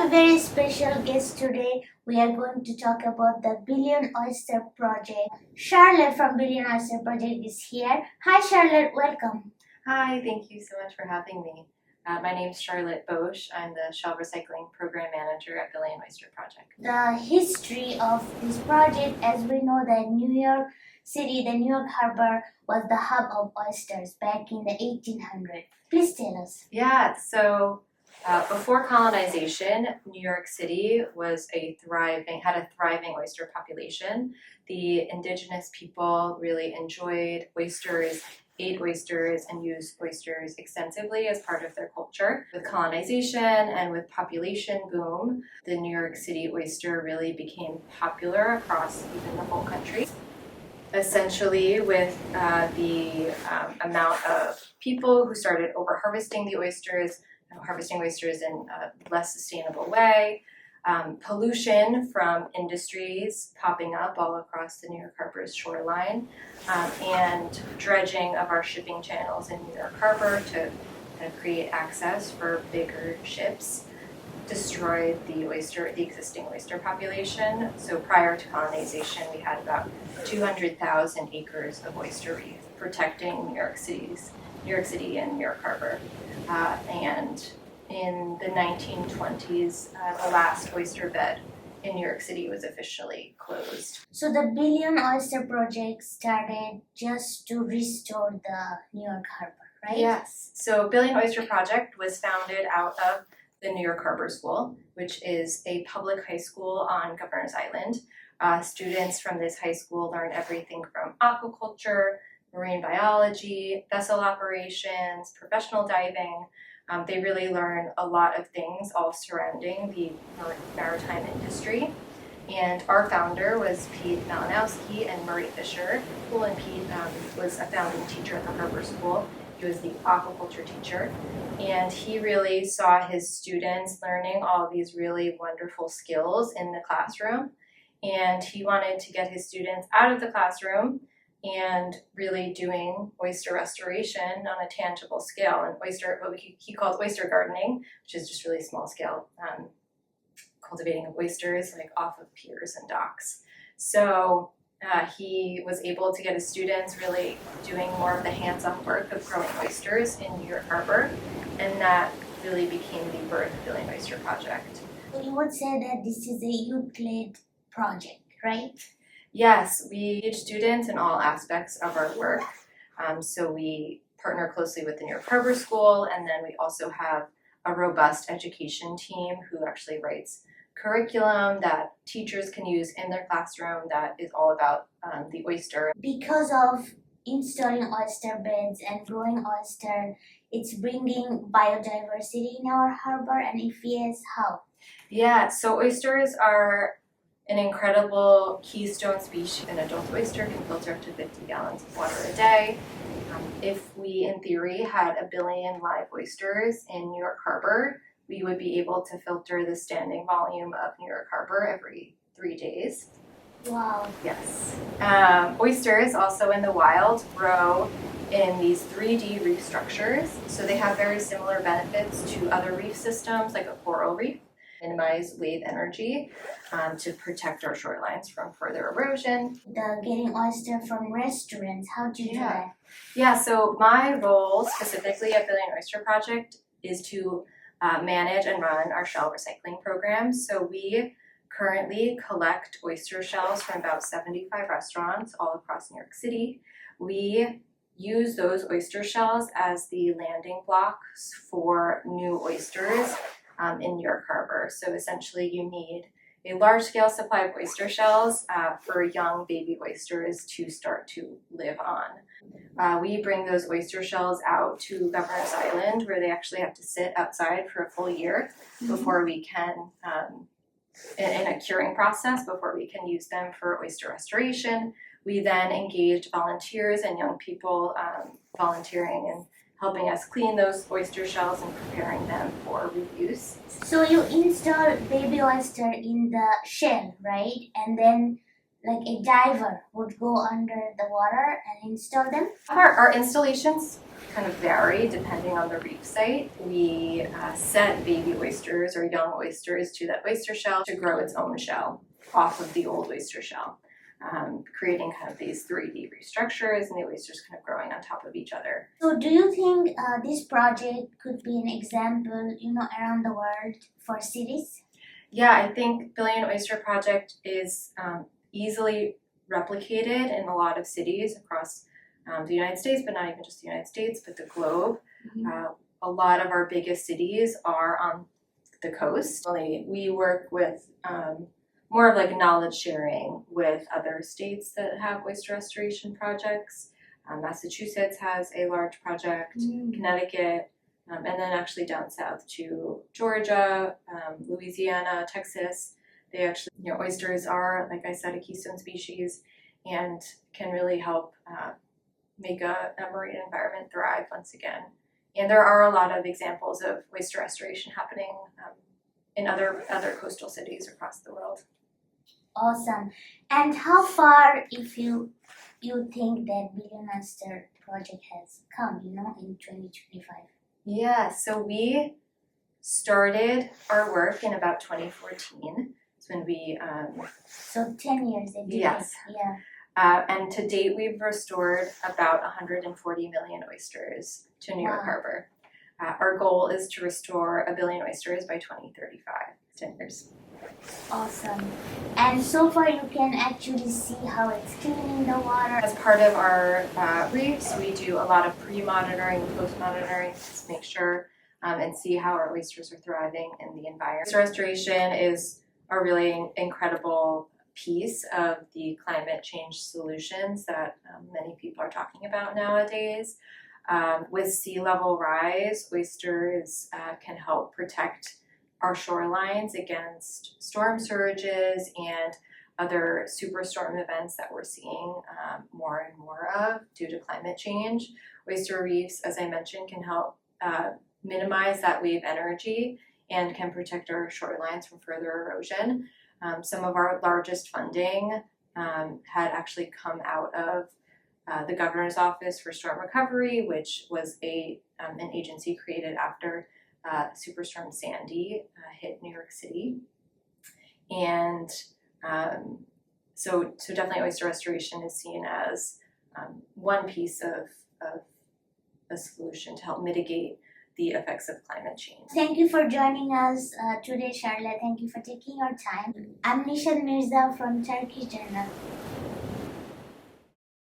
have a very special guest today. We are going to talk about the Billion Oyster Project. Charlotte from Billion Oyster Project is here. Hi Charlotte, welcome. Hi, thank you so much for having me. My name is Charlotte Boesch. I'm the Shell Recycling Program Manager at Billion Oyster Project. The history of this project, as we know that New York City, the New York Harbor was the hub of oysters back in the 1800s. Please tell us. Yeah, so before colonization, New York City was had a thriving oyster population. The indigenous people really enjoyed oysters, ate oysters, and used oysters extensively as part of their culture. With colonization and with population boom, the New York City oyster really became popular across even the whole country. Essentially, with the amount of people who started over-harvesting the oysters, harvesting oysters in a less sustainable way, pollution from industries popping up all across the New York Harbor's shoreline, and dredging of our shipping channels in New York Harbor to kind of create access for bigger ships destroyed the existing oyster population. So prior to colonization, we had about 200,000 acres of oyster reef protecting New York City and New York Harbor. And in the 1920s, the last oyster bed in New York City was officially closed. So the Billion Oyster Project started just to restore the New York Harbor, right? Yes. So Billion Oyster Project was founded out of the New York Harbor School, which is a public high school on Governor's Island. Students from this high school learn everything from aquaculture, marine biology, vessel operations, professional diving. They really learn a lot of things all surrounding the maritime industry. And our founder was Pete Malinowski and Murray Fisher. And Pete was a founding teacher at the Harbor School. He was the aquaculture teacher. And he really saw his students learning all these really wonderful skills in the classroom. And he wanted to get his students out of the classroom and really doing oyster restoration on a tangible scale. And what he called oyster gardening, which is just really small scale cultivating of oysters like off of piers and docks. So he was able to get his students really doing more of the hands-on work of growing oysters in New York Harbor, and that really became the birth of Billion Oyster Project. You would say that this is a youth-led project, right? Yes, we engage students in all aspects of our work. So we partner closely with the New York Harbor School, and then we also have a robust education team who actually writes curriculum that teachers can use in their classroom that is all about the oyster. Because of installing oyster beds and growing oyster, it's bringing biodiversity in our harbor, and if yes, how? Yeah, so oysters are an incredible keystone species. An adult oyster can filter up to 50 gallons of water a day. If we, in theory, had 1 billion live oysters in New York Harbor, we would be able to filter the standing volume of New York Harbor every 3 days. Wow. Yes. Oysters, also in the wild, grow in these 3D reef structures. So they have very similar benefits to other reef systems, like a coral reef. Minimize wave energy to protect our shorelines from further erosion. Getting oyster from restaurants, how do you do that? Yeah, so my role specifically at Billion Oyster Project is to manage and run our shell recycling program. So we currently collect oyster shells from about 75 restaurants all across New York City. We use those oyster shells as the landing blocks for new oysters in New York Harbor. So essentially you need a large-scale supply of oyster shells for young baby oysters to start to live on. We bring those oyster shells out to Governor's Island, where they actually have to sit outside for a full year before we can, in a curing process, before we can use them for oyster restoration. We then engaged volunteers and young people volunteering and helping us clean those oyster shells and preparing them for reuse. So you install baby oyster in the shell, right? And then like a diver would go under the water and install them? Our installations kind of vary depending on the reef site. We set baby oysters or young oysters to that oyster shell to grow its own shell off of the old oyster shell, creating kind of these 3D reef structures and the oysters kind of growing on top of each other. So do you think this project could be an example, around the world for cities? Yeah, I think Billion Oyster Project is easily replicated in a lot of cities across the United States, but not even just the United States, but the globe. A lot of our biggest cities are on the coast. We work with more of like knowledge sharing with other states that have oyster restoration projects. Massachusetts has a large project, Connecticut, and then actually down south to Georgia, Louisiana, Texas. They actually, oysters are, like I said, a keystone species and can really help make a marine environment thrive once again. And there are a lot of examples of oyster restoration happening in other coastal cities across the world. Awesome. And how far, if you think that Billion Oyster Project has come, in 2025? Yeah, so we started our work in about 2014. It's when we So 10 years. Yes. Yeah. And to date, we've restored about 140 million oysters to New York Wow. Harbor. Our goal is to restore 1 billion oysters by 2035. 10 years. Awesome. And so far you can actually see how it's cleaning the water. As part of our reefs, we do a lot of pre-monitoring and post-monitoring to make sure and see how our oysters are thriving in the environment. Oyster restoration is a really incredible piece of the climate change solutions that many people are talking about nowadays. With sea level rise, oysters can help protect our shorelines against storm surges and other superstorm events that we're seeing more and more of due to climate change. Oyster reefs, as I mentioned, can help minimize that wave energy and can protect our shorelines from further erosion. Some of our largest funding had actually come out of the Governor's Office for Storm Recovery, which was an agency created after Superstorm Sandy hit New York City. And so definitely oyster restoration is seen as one piece of a solution to help mitigate the effects of climate change. Thank you for joining us today, Charlotte. Thank you for taking your time. I'm Nishan Mirza from Turkish Journal.